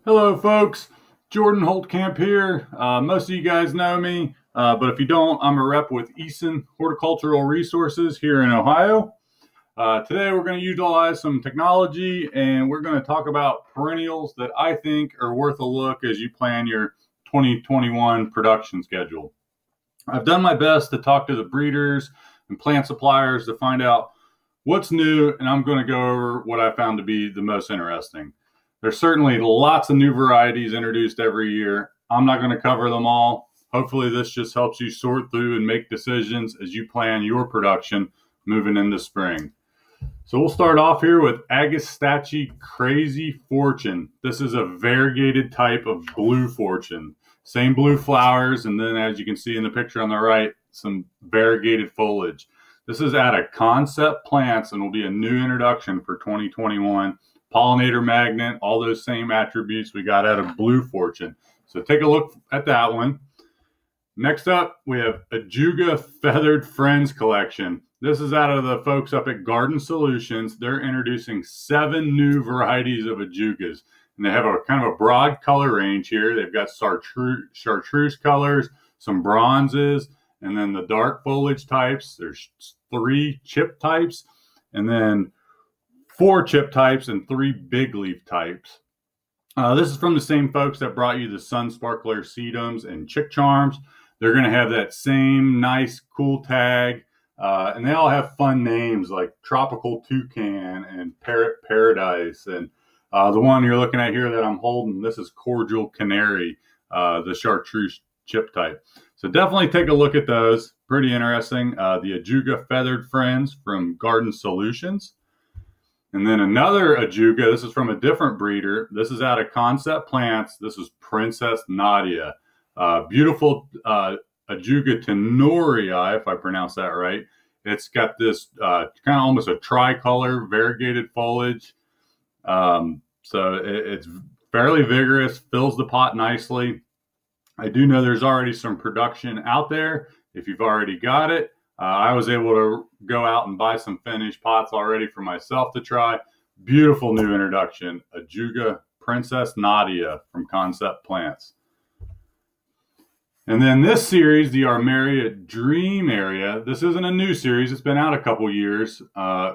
Hello, folks. Jordan Holtkamp here. Most of you guys know me, but if you don't, I'm a rep with Eason Horticultural Resources here in Ohio. Today, we're going to utilize some technology, and we're going to talk about perennials that I think are worth a look as you plan your 2021 production schedule. I've done my best to talk to the breeders and plant suppliers to find out what's new, and I'm going to go over what I found to be the most interesting. There's certainly lots of new varieties introduced every year. I'm not going to cover them all. Hopefully this just helps you sort through and make decisions as you plan your production moving into spring. So we'll start off here with Agastache Crazy Fortune. This is a variegated type of blue fortune. Same blue flowers, and then as you can see in the picture on the right, some variegated foliage. This is at a Concept Plants and will be a new introduction for 2021. Pollinator magnet, all those same attributes we got out of blue fortune. So take a look at that one. Next up, we have Ajuga Feathered Friends collection. This is out of the folks up at Garden Solutions. They're introducing 7 new varieties of ajugas. And they have a kind of a broad color range here. They've got chartreuse colors, some bronzes, and then the dark foliage types. There's 3 chip types, and then 4 chip types and 3 big leaf types. This is from the same folks that brought you the Sun Sparkler Sedums and Chick Charms. They're going to have that same nice, cool tag. And they all have fun names like Tropical Toucan and Parrot Paradise. And the one you're looking at here that I'm holding, this is Cordial Canary, the chartreuse chip type. So definitely take a look at those. Pretty interesting. The Ajuga Feathered Friends from Garden Solutions. And then another Ajuga, this is from a different breeder. This is out of Concept Plants. This is Princess Nadia. Beautiful Ajuga Tenorii, if I pronounce that right. It's got this kind of almost a tricolor variegated foliage. So it's fairly vigorous, fills the pot nicely. I do know there's already some production out there. If you've already got it, I was able to go out and buy some finished pots already for myself to try. Beautiful new introduction, Ajuga Princess Nadia from Concept Plants. And then this series, the Armeria Dream Area, this isn't a new series. It's been out a couple years.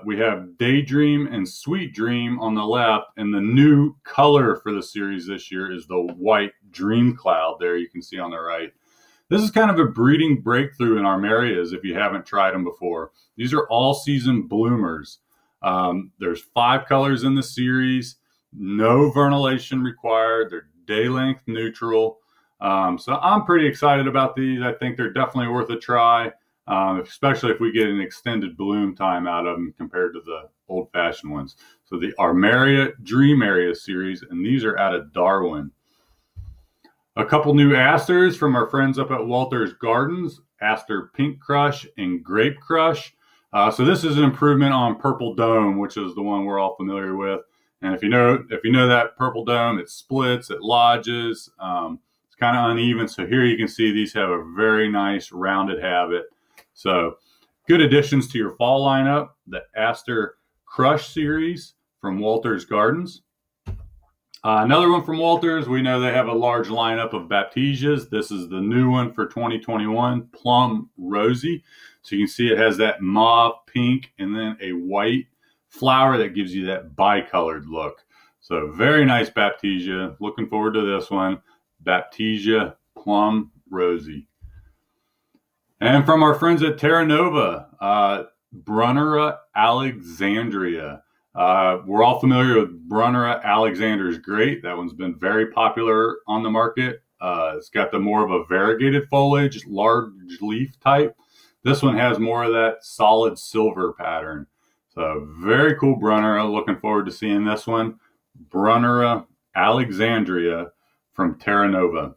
We have Daydream and Sweet Dream on the left, and the new color for the series this year is the white Dream Cloud there you can see on the right. This is kind of a breeding breakthrough in Armerias if you haven't tried them before. These are all-season bloomers. There's 5 colors in the series, no vernalization required. They're day-length neutral. So I'm pretty excited about these. I think they're definitely worth a try, especially if we get an extended bloom time out of them compared to the old-fashioned ones. So the Armeria Dream Area series, and these are out of Darwin. A couple new asters from our friends up at Walter's Gardens, Aster Pink Crush and Grape Crush. So this is an improvement on Purple Dome, which is the one we're all familiar with. And if you know that Purple Dome, it splits, it lodges, it's kind of uneven. So here you can see these have a very nice rounded habit. So good additions to your fall lineup, the Aster Crush series from Walter's Gardens. Another one from Walters, we know they have a large lineup of Baptisias. This is the new one for 2021, Plum Rosy. So you can see it has that mauve pink and then a white flower that gives you that bicolored look. So very nice Baptisia. Looking forward to this one, Baptisia Plum Rosy. And from our friends at Terra Nova, Brunnera Alexandria. We're all familiar with Brunnera Alexander is great. That one's been very popular on the market. It's got the more of a variegated foliage, large leaf type. This one has more of that solid silver pattern. So very cool Brunnera. Looking forward to seeing this one. Brunnera Alexandria from Terra Nova.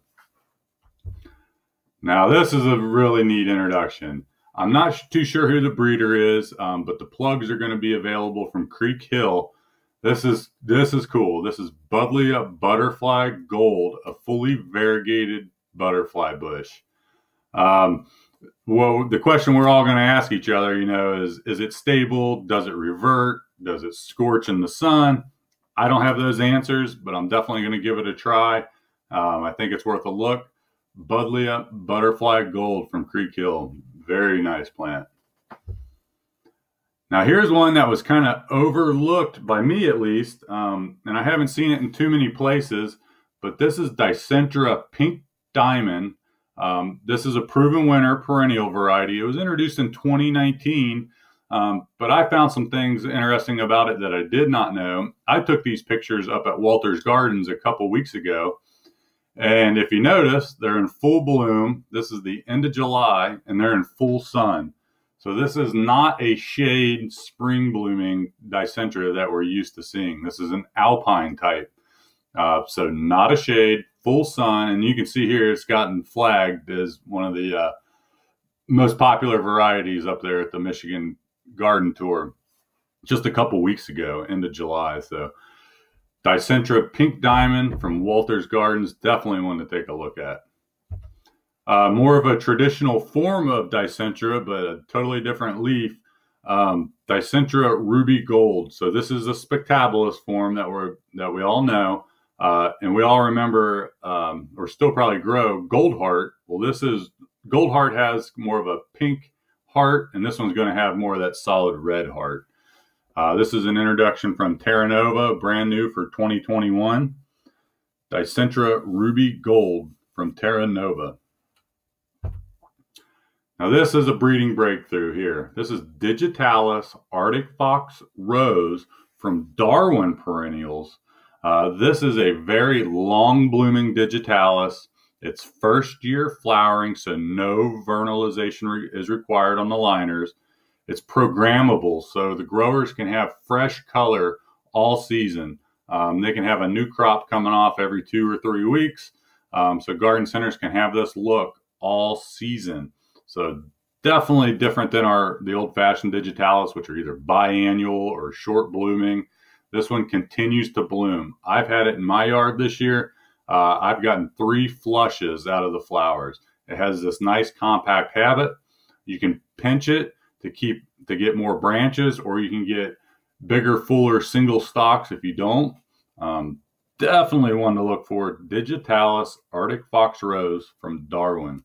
Now this is a really neat introduction. I'm not too sure who the breeder is, but the plugs are going to be available from Creek Hill. This is cool. This is Buddleia Butterfly Gold, a fully variegated butterfly bush. Well, the question we're all going to ask each other, is it stable? Does it revert? Does it scorch in the sun? I don't have those answers, but I'm definitely going to give it a try. I think it's worth a look. Buddleia Butterfly Gold from Creek Hill. Very nice plant. Now here's one that was kind of overlooked by me at least, and I haven't seen it in too many places, but this is Dicentra Pink Diamond. This is a proven winner perennial variety. It was introduced in 2019, but I found some things interesting about it that I did not know. I took these pictures up at Walter's Gardens a couple weeks ago, and if you notice, they're in full bloom. This is the end of July, and they're in full sun. So this is not a shade spring blooming Dicentra that we're used to seeing. This is an alpine type. So not a shade, full sun. And you can see here it's gotten flagged as one of the most popular varieties up there at the Michigan Garden Tour just a couple weeks ago, end of July. So Dicentra Pink Diamond from Walter's Gardens, definitely one to take a look at. More of a traditional form of Dicentra, but a totally different leaf. Dicentra Ruby Gold. So this is a spectabilis form that we all know, and we all remember, or still probably grow, Gold Heart. Well, Gold Heart has more of a pink heart, and this one's going to have more of that solid red heart. This is an introduction from Terra Nova, brand new for 2021. Dicentra Ruby Gold from Terra Nova. Now this is a breeding breakthrough here. This is Digitalis Arctic Fox Rose from Darwin Perennials. This is a very long blooming Digitalis. It's first year flowering, so no vernalization is required on the liners. It's programmable, so the growers can have fresh color all season. They can have a new crop coming off every 2 or 3 weeks. So garden centers can have this look all season. So definitely different than the old-fashioned Digitalis, which are either biannual or short blooming. This one continues to bloom. I've had it in my yard this year. I've gotten 3 flushes out of the flowers. It has this nice compact habit. You can pinch it to get more branches, or you can get bigger, fuller single stalks if you don't. Definitely one to look for. Digitalis Arctic Fox Rose from Darwin.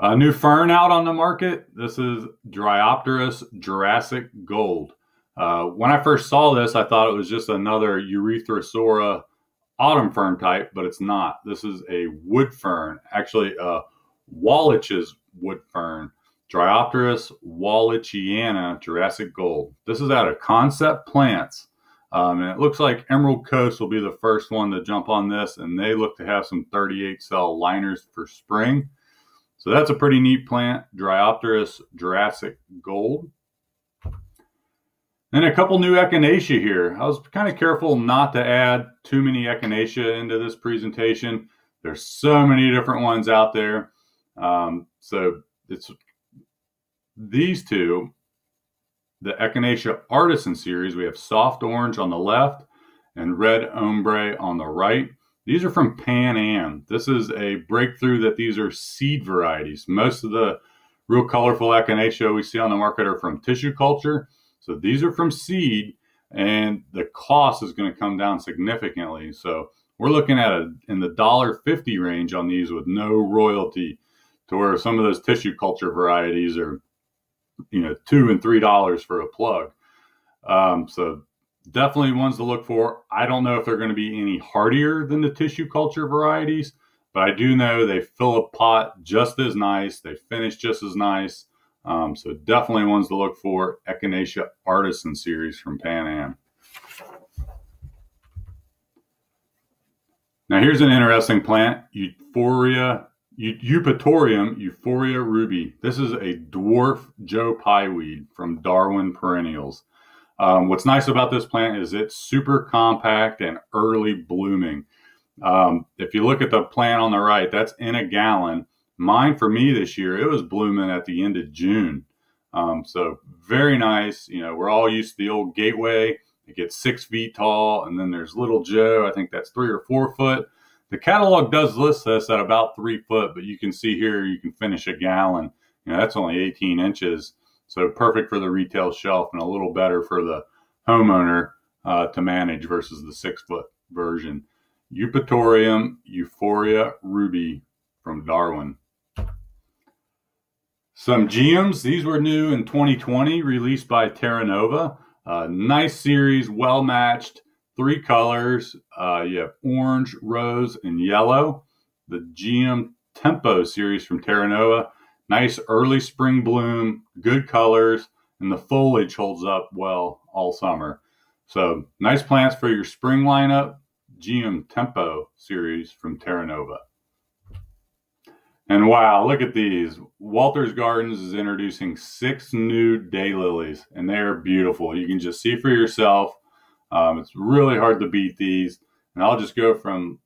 A new fern out on the market. This is Dryopteris Jurassic Gold. When I first saw this, I thought it was just another Erythrosora autumn fern type, but it's not. This is a wood fern, actually Wallich's wood fern. Dryopteris wallichiana Jurassic Gold. This is out of Concept Plants. And it looks like Emerald Coast will be the first one to jump on this, and they look to have some 38 cell liners for spring. So that's a pretty neat plant, Dryopteris Jurassic Gold. And a couple new echinacea here. I was kind of careful not to add too many echinacea into this presentation. There's so many different ones out there. So it's these two, the Echinacea Artisan series. We have soft orange on the left and red ombre on the right. These are from Pan Am. This is a breakthrough that these are seed varieties. Most of the real colorful echinacea we see on the market are from tissue culture. So these are from seed, and the cost is going to come down significantly. So we're looking at in the $1.50 range on these with no royalty, to where some of those tissue culture varieties are, $2 and $3 for a plug. So definitely ones to look for. I don't know if they're going to be any hardier than the tissue culture varieties, but I do know they fill a pot just as nice. They finish just as nice. So definitely ones to look for. Echinacea Artisan series from Pan Am. Now here's an interesting plant, Eupatorium Euphoria Ruby. This is a dwarf Joe Pye weed from Darwin Perennials. What's nice about this plant is it's super compact and early blooming. If you look at the plant on the right, that's in a gallon. Mine, for me this year, it was blooming at the end of June. So very nice. We're all used to the old Gateway. It gets 6 feet tall, and then there's Little Joe. I think that's 3 or 4 foot. The catalog does list this at about 3 foot, but you can see here you can finish a gallon. That's only 18 inches. So perfect for the retail shelf and a little better for the homeowner to manage versus the 6-foot version. Eupatorium euphoria ruby from Darwin. Some geums, these were new in 2020, released by Terra Nova. Nice series, well matched, 3 colors. You have orange, rose, and yellow. The Geum Tempo series from Terra Nova. Nice early spring bloom, good colors, and the foliage holds up well all summer. So nice plants for your spring lineup. Geum Tempo series from Terra Nova. And wow, look at these. Walters Gardens is introducing 6 new daylilies, and they are beautiful. You can just see for yourself. It's really hard to beat these. And I'll just go from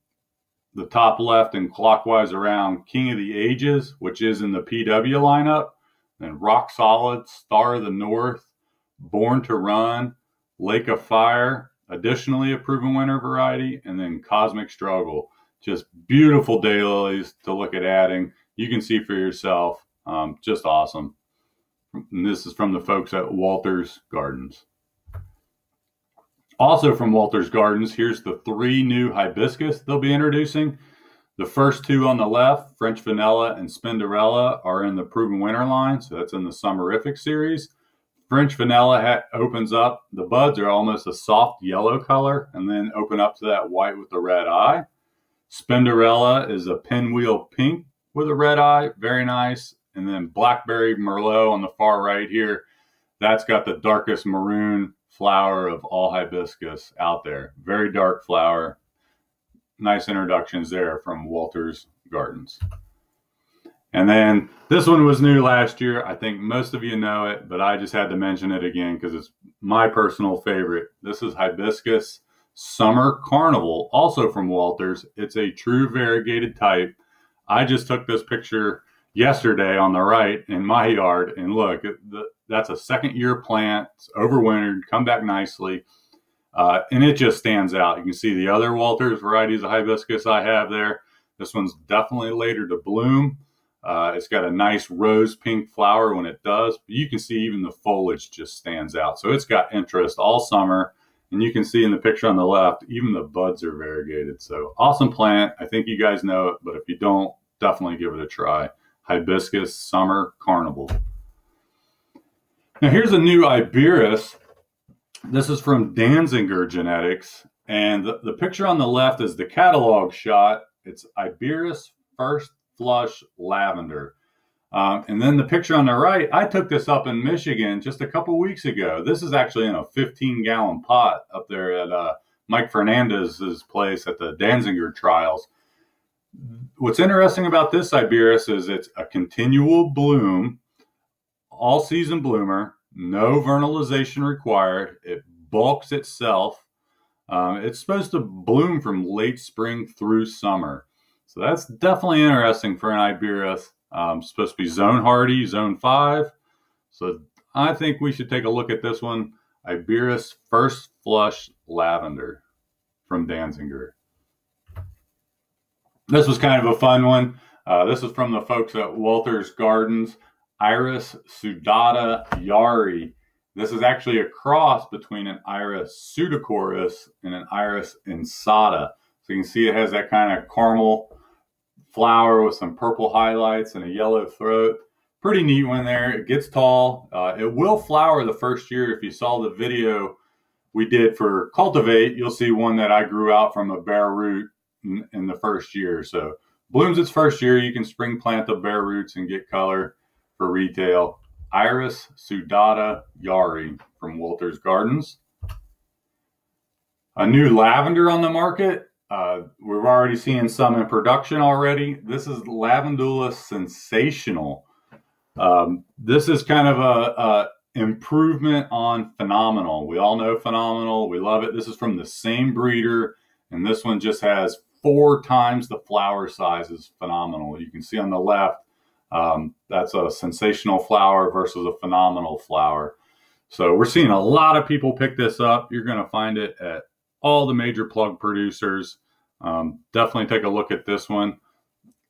the top left and clockwise around. King of the Ages, which is in the PW lineup. Then Rock Solid, Star of the North, Born to Run, Lake of Fire, additionally a proven winter variety, and then Cosmic Struggle. Just beautiful daylilies to look at adding. You can see for yourself. Just awesome. And this is from the folks at Walters Gardens. Also from Walters Gardens, here's the 3 new hibiscus they'll be introducing. The first 2 on the left, French Vanilla and Spinderella, are in the Proven Winter line, so that's in the Summerific series. French Vanilla opens up. The buds are almost a soft yellow color and then open up to that white with the red eye. Spinderella is a pinwheel pink with a red eye, very nice. And then Blackberry Merlot on the far right here, that's got the darkest maroon flower of all hibiscus out there. Very dark flower. Nice introductions there from Walters Gardens. And then this one was new last year. I think most of you know it, but I just had to mention it again because it's my personal favorite. This is Hibiscus Summer Carnival, also from Walters. It's a true variegated type. I just took this picture yesterday on the right in my yard, and look, that's a 2nd-year plant. It's overwintered, come back nicely, and it just stands out. You can see the other Walters varieties of hibiscus I have there. This one's definitely later to bloom. It's got a nice rose pink flower when it does, but you can see even the foliage just stands out. So it's got interest all summer. And you can see in the picture on the left, even the buds are variegated. So awesome plant. I think you guys know it, but if you don't, definitely give it a try. Hibiscus Summer Carnival. Now here's a new Iberis. This is from Danziger Genetics. And the picture on the left is the catalog shot. It's Iberis First Flush Lavender. And then the picture on the right, I took this up in Michigan just a couple weeks ago. This is actually in a 15-gallon pot up there at Mike Fernandez's place at the Danziger trials. What's interesting about this Iberis is it's a continual bloom, all-season bloomer, no vernalization required. It bulks itself. It's supposed to bloom from late spring through summer. So that's definitely interesting for an Iberis. Supposed to be zone hardy, zone 5. So I think we should take a look at this one. Iberis First Flush Lavender from Danziger. This was kind of a fun one. This is from the folks at Walters Gardens. Iris sudata Yari. This is actually a cross between an Iris pseudochorus and an Iris insata. So you can see it has that kind of caramel flower with some purple highlights and a yellow throat. Pretty neat one there. It gets tall. It will flower the first year. If you saw the video we did for Cultivate, you'll see one that I grew out from a bare root in the first year. So blooms its first year. You can spring plant the bare roots and get color for retail. Iris sudata Yari from Walters Gardens. A new lavender on the market. We're already seeing some in production already. This is Lavandula Sensational. This is kind of a improvement on Phenomenal. We all know Phenomenal. We love it. This is from the same breeder, and this one just has 4 times the flower size as Phenomenal. You can see on the left, that's a sensational flower versus a phenomenal flower. So we're seeing a lot of people pick this up. You're going to find it at all the major plug producers. Definitely take a look at this one.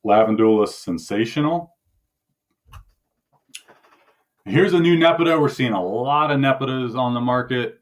Lavandula Sensational. Here's a new Nepeta. We're seeing a lot of Nepetas on the market.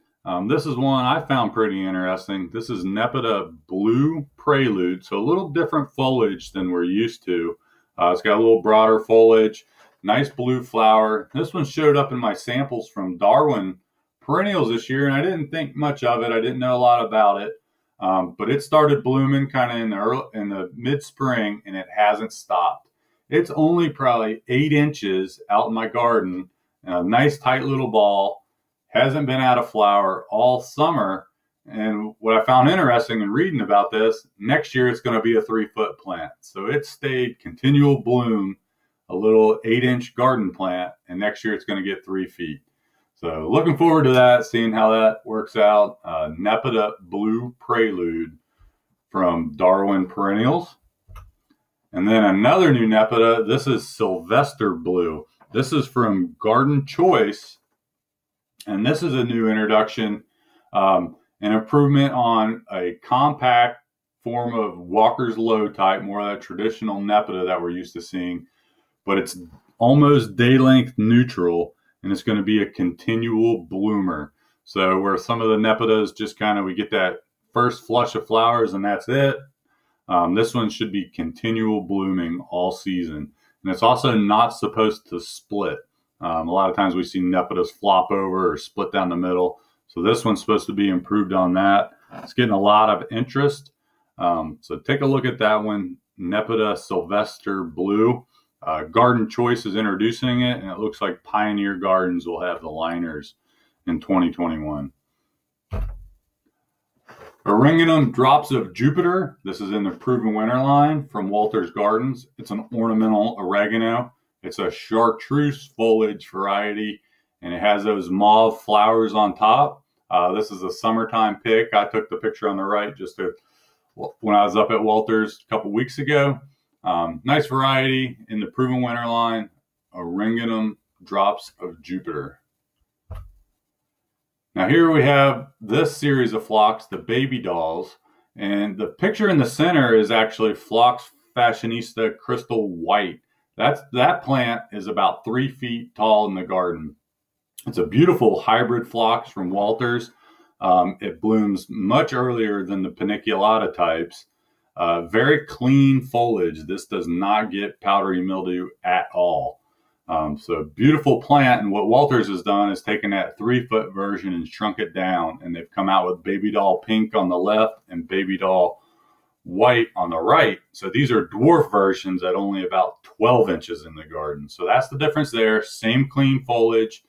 This is one I found pretty interesting. This is Nepeta Blue Prelude, so a little different foliage than we're used to. It's got a little broader foliage, nice blue flower. This one showed up in my samples from Darwin Perennials this year, and I didn't think much of it. I didn't know a lot about it, but it started blooming kind of in the mid-spring, and it hasn't stopped. It's only probably 8 inches out in my garden, a nice tight little ball. Hasn't been out of flower all summer. And what I found interesting in reading about this, next year it's going to be a 3-foot plant. So it stayed continual bloom, a little 8-inch garden plant, and next year it's going to get 3 feet. So looking forward to that, seeing how that works out. Nepeta Blue Prelude from Darwin Perennials. And then another new Nepeta, this is Sylvester Blue. This is from Garden Choice. And this is a new introduction, an improvement on a compact form of Walker's Low type, more of that traditional Nepeta that we're used to seeing. But it's almost day-length neutral, and it's going to be a continual bloomer. So where some of the Nepetas just kind of, we get that first flush of flowers and that's it. This one should be continual blooming all season. And it's also not supposed to split. A lot of times we see Nepetas flop over or split down the middle. So this one's supposed to be improved on that. It's getting a lot of interest. So take a look at that one, Nepeta Sylvester Blue. Garden Choice is introducing it, and it looks like Pioneer Gardens will have the liners in 2021. Oringanum Drops of Jupiter. This is in the Proven Winter line from Walter's Gardens. It's an ornamental oregano. It's a chartreuse foliage variety, and it has those mauve flowers on top. This is a summertime pick. I took the picture on the right when I was up at Walter's a couple weeks ago. Nice variety in the Proven Winter line, Oringanum Drops of Jupiter. Now here we have this series of phlox, the baby dolls, and the picture in the center is actually Phlox Fashionista Crystal White. That plant is about 3 feet tall in the garden. It's a beautiful hybrid phlox from Walters. It blooms much earlier than the paniculata types. Very clean foliage. This does not get powdery mildew at all. So beautiful plant. And what Walters has done is taken that 3-foot version and shrunk it down. And they've come out with baby doll pink on the left and baby doll white on the right. So these are dwarf versions at only about 12 inches in the garden. So that's the difference there. Same clean foliage.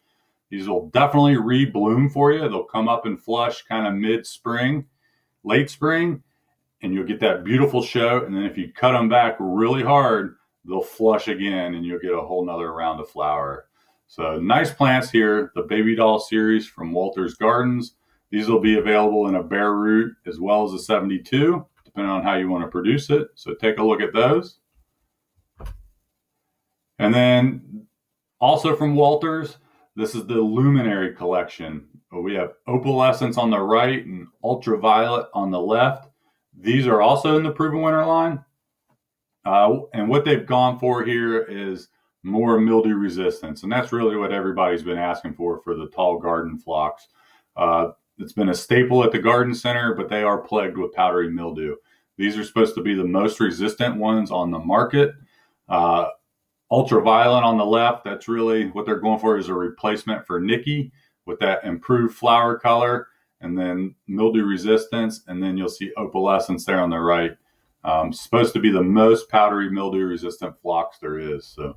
These will definitely rebloom for you. They'll come up and flush kind of mid-spring, late spring, and you'll get that beautiful show. And then if you cut them back really hard, they'll flush again and you'll get a whole nother round of flower. So nice plants here, the Baby Doll series from Walter's Gardens. These will be available in a bare root as well as a 72. Depending on how you want to produce it. So take a look at those. And then also from Walters, this is the Luminary collection. We have Opalescence on the right and Ultraviolet on the left. These are also in the Proven Winter line. And what they've gone for here is more mildew resistance. And that's really what everybody's been asking for the tall garden phlox. It's been a staple at the garden center, but they are plagued with powdery mildew. These are supposed to be the most resistant ones on the market. Ultraviolet on the left, that's really what they're going for, is a replacement for Nikki with that improved flower color and then mildew resistance. And then you'll see Opalescence there on the right. Supposed to be the most powdery mildew resistant phlox there is. So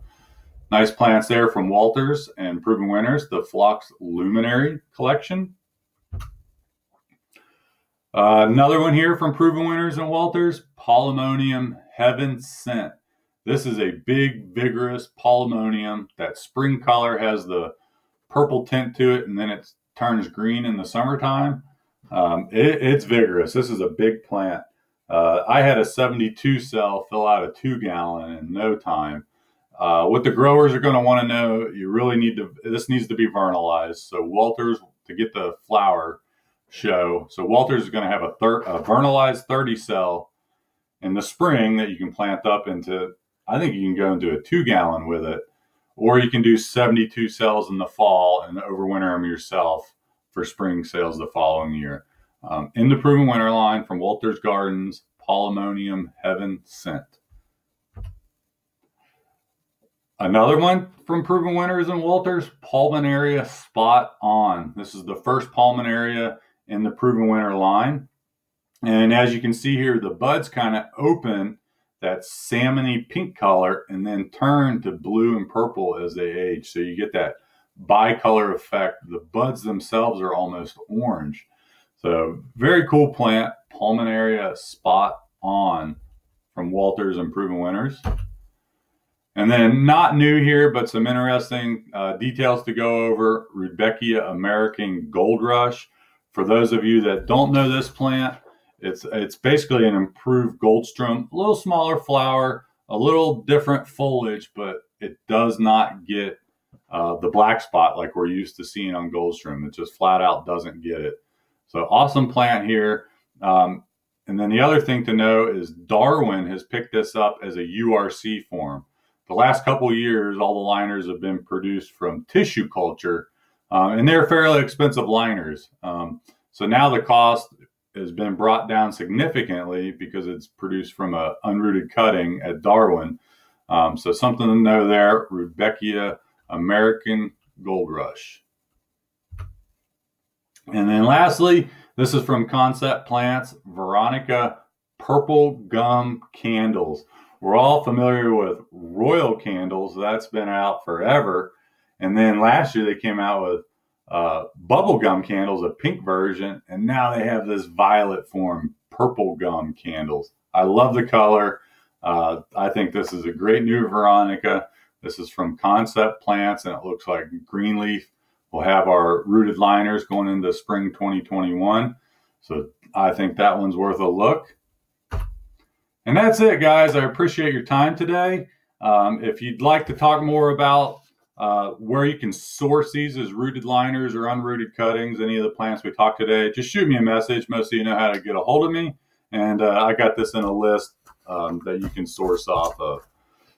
nice plants there from Walters and Proven Winners, the Phlox Luminary collection. Another one here from Proven Winners and Walters, Polemonium Heaven Sent. This is a big, vigorous polemonium. That spring color has the purple tint to it, and then it turns green in the summertime. It's vigorous. This is a big plant. I had a 72 cell fill out a 2-gallon in no time. What the growers are going to want to know, this needs to be vernalized. So Walters, to get the flower show. So Walters is going to have a vernalized 30 cell in the spring that you can plant up into, I think you can go into a 2-gallon with it, or you can do 72 cells in the fall and overwinter them yourself for spring sales the following year. In the Proven Winter line from Walter's Gardens, Polemonium Heaven Scent. Another one from Proven Winners and Walters, Pulmonaria Spot On. This is the first Pulmonaria in the Proven Winter line. And as you can see here, the buds kind of open that salmony pink color and then turn to blue and purple as they age. So you get that bicolor effect. The buds themselves are almost orange. So very cool plant, Pulmonaria Spot On from Walters and Proven Winners. And then not new here, but some interesting details to go over. Rudbeckia American Gold Rush. For those of you that don't know this plant, it's basically an improved Goldstrom, a little smaller flower, a little different foliage, but it does not get the black spot like we're used to seeing on Goldstrom. It just flat out doesn't get it. So awesome plant here. And then the other thing to know is Darwin has picked this up as a URC form. The last couple of years, all the liners have been produced from tissue culture, and they're fairly expensive liners. So now the cost has been brought down significantly because it's produced from an unrooted cutting at Darwin. So something to know there, Rudbeckia American Gold Rush. And then lastly, this is from Concept Plants, Veronica Purple Gum Candles. We're all familiar with Royal Candles. That's been out forever. And then last year they came out with bubblegum candles, a pink version. And now they have this violet form, Purple Gum Candles. I love the color. I think this is a great new Veronica. This is from Concept Plants, and it looks like green leaf. We'll have our rooted liners going into spring 2021. So I think that one's worth a look. And that's it, guys. I appreciate your time today. If you'd like to talk more about where you can source these as rooted liners or unrooted cuttings, any of the plants we talked today, just shoot me a message. Most of you know how to get a hold of me. And I got this in a list that you can source off of.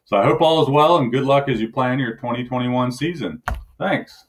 So I hope all is well and good luck as you plan your 2021 season. Thanks.